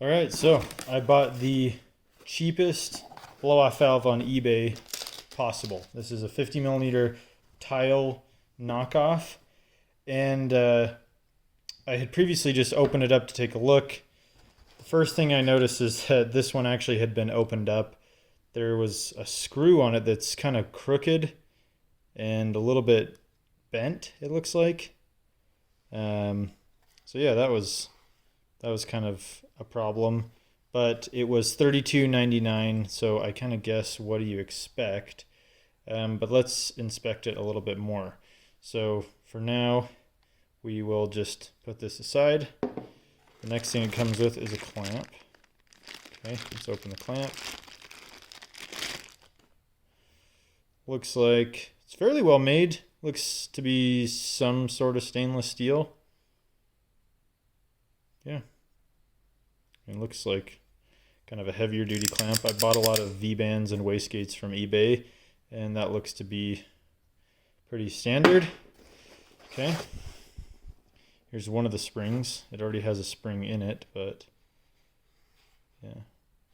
All right, so I bought the cheapest blow-off valve on eBay possible. This is a 50 millimeter tile knockoff, and I had previously just opened it up to take a look. The first thing I noticed is that this one actually had been opened up. There was a screw on it that's kind of crooked and a little bit bent, it looks like. So yeah, that was kind of a problem, but it was $32.99, so I kind of guess what do you expect. But let's inspect it a little bit more. So for now, we will just put this aside. The next thing it comes with is a clamp. Okay, let's open the clamp. Looks like it's fairly well made. Looks to be some sort of stainless steel. Yeah. It looks like kind of a heavier duty clamp. I bought a lot of V-bands and wastegates from eBay, and that looks to be pretty standard. Okay. Here's one of the springs. It already has a spring in it, but yeah,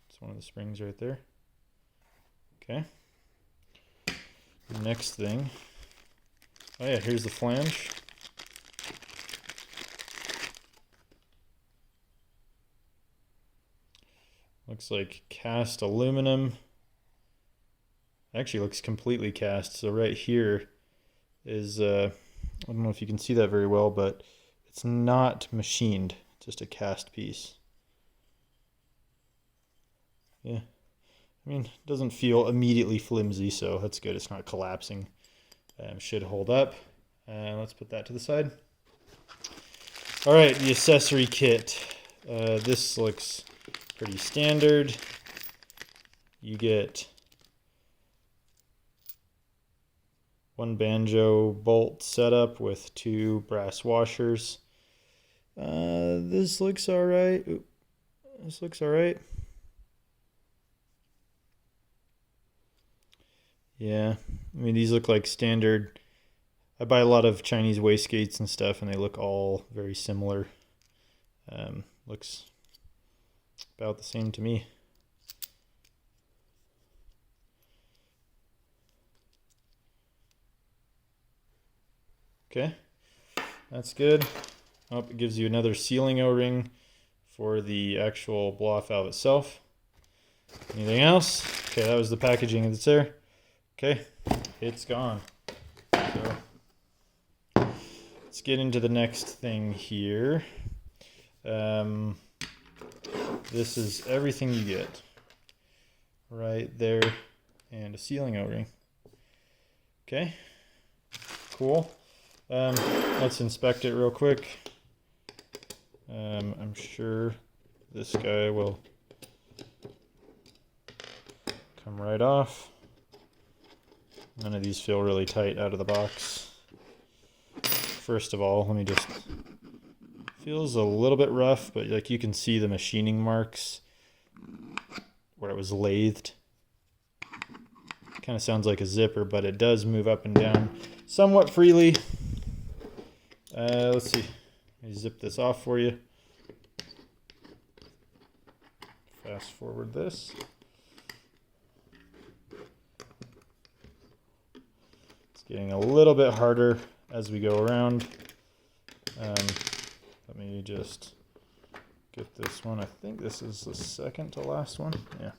it's one of the springs right there. Okay. Next thing. Oh yeah, here's the flange. Looks like cast aluminum. Actually looks completely cast. So right here is, I don't know if you can see that very well, but it's not machined, just a cast piece. Yeah, I mean, it doesn't feel immediately flimsy, so that's good. It's not collapsing. Should hold up. Let's put that to the side. All right, the accessory kit. This looks pretty standard. You get one banjo bolt setup with 2 brass washers. This looks all right. This looks all right. Yeah, I mean, these look like standard. I buy a lot of Chinese wastegates and stuff, and they look all very similar. Looks about the same to me. Okay, that's good. Oh, it gives you another sealing O-ring for the actual blow-off valve itself. Anything else? Okay, that was the packaging that's there. Okay, it's gone. So let's get into the next thing here. This is everything you get right there, and a sealing O-ring. Okay, cool. Let's inspect it real quick. I'm sure this guy will come right off. None of these feel really tight out of the box. First of all, let me just... Feels a little bit rough, but like you can see the machining marks where it was lathed. Kind of sounds like a zipper, but it does move up and down somewhat freely. Let's see. Let me zip this off for you. Fast forward this. It's getting a little bit harder as we go around. Let me just get this one. I think this is the second to last one. Yeah.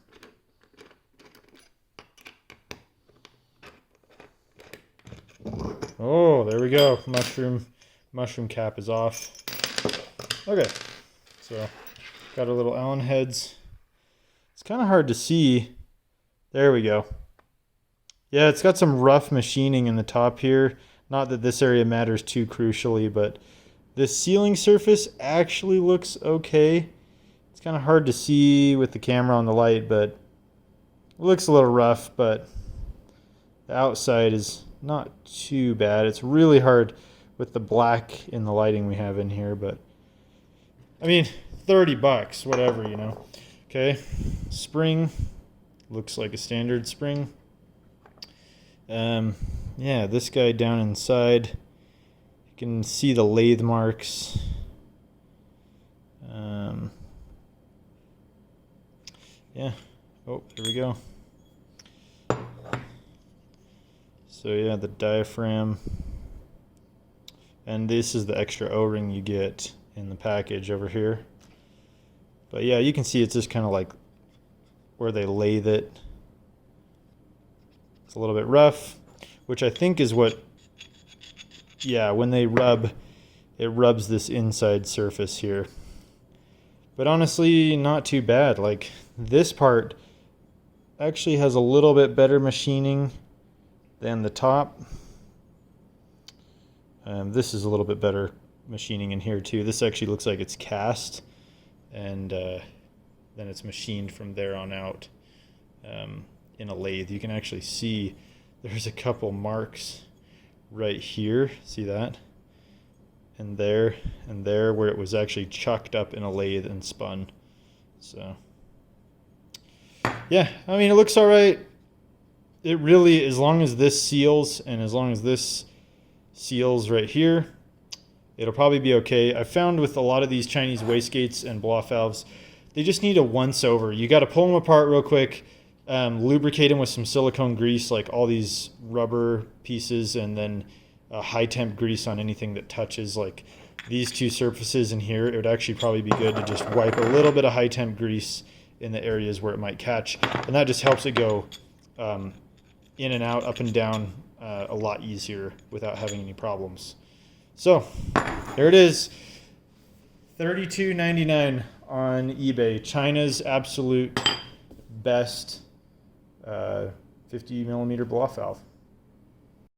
Oh, there we go. Mushroom cap is off. Okay. So, got our little Allen heads. It's kind of hard to see. There we go. Yeah, it's got some rough machining in the top here. Not that this area matters too crucially, but this sealing surface actually looks okay. It's kind of hard to see with the camera on the light, but it looks a little rough, but the outside is not too bad. It's really hard with the black in the lighting we have in here, but I mean, $30, whatever, you know. Okay, spring looks like a standard spring. Yeah, this guy down inside, you can see the lathe marks. yeah. Oh, here we go. So yeah, the diaphragm. And this is the extra O-ring you get in the package over here. But yeah, you can see it's just kind of like where they lathe it. It's a little bit rough, which I think is what, yeah, when they rub, it rubs this inside surface here. But honestly, not too bad. Like, this part actually has a little bit better machining than the top. This is a little bit better machining in here too. This actually looks like it's cast, and then it's machined from there on out in a lathe. You can actually see there's a couple marks right here. See that? And there where it was actually chucked up in a lathe and spun. So yeah, I mean, it looks all right. It really, as long as this seals and as long as this seals right here, it'll probably be okay. I found with a lot of these Chinese wastegates and blow-off valves, they just need a once over. You got to pull them apart real quick, lubricate them with some silicone grease, like all these rubber pieces, and then high temp grease on anything that touches like these two surfaces in here. It would actually probably be good to just wipe a little bit of high temp grease in the areas where it might catch, and that just helps it go in and out, up and down a lot easier without having any problems. So there it is, $32.99 on eBay. China's absolute best 50 millimeter blow-off valve.